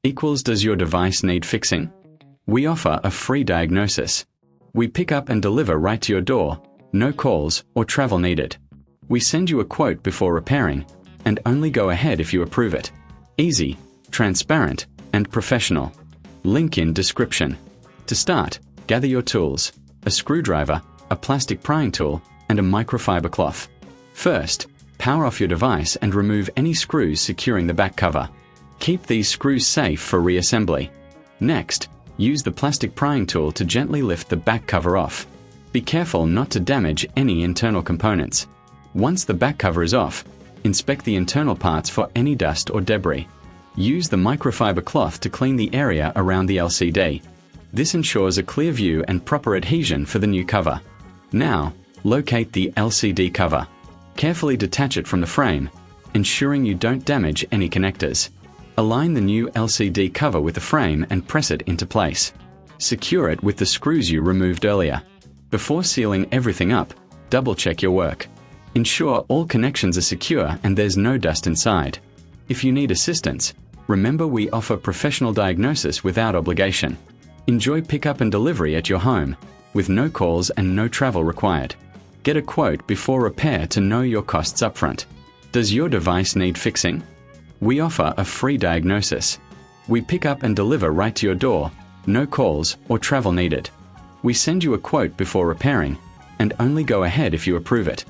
equals does your device need fixing? We offer a free diagnosis. We pick up and deliver right to your door, no calls or travel needed. We send you a quote before repairing, and only go ahead if you approve it. Easy, transparent, and professional. Link in description. To start, gather your tools, a screwdriver, a plastic prying tool, and a microfiber cloth. First, power off your device and remove any screws securing the back cover. Keep these screws safe for reassembly. Next, use the plastic prying tool to gently lift the back cover off. Be careful not to damage any internal components. Once the back cover is off, inspect the internal parts for any dust or debris. Use the microfiber cloth to clean the area around the LCD. This ensures a clear view and proper adhesion for the new cover. Now, locate the LCD cover. Carefully detach it from the frame, ensuring you don't damage any connectors. Align the new LCD cover with the frame and press it into place. Secure it with the screws you removed earlier. Before sealing everything up, double-check your work. Ensure all connections are secure and there's no dust inside. If you need assistance, remember we offer professional diagnosis without obligation. Enjoy pickup and delivery at your home, with no calls and no travel required. Get a quote before repair to know your costs upfront. Does your device need fixing? We offer a free diagnosis. We pick up and deliver right to your door, no calls or travel needed. We send you a quote before repairing, and only go ahead if you approve it.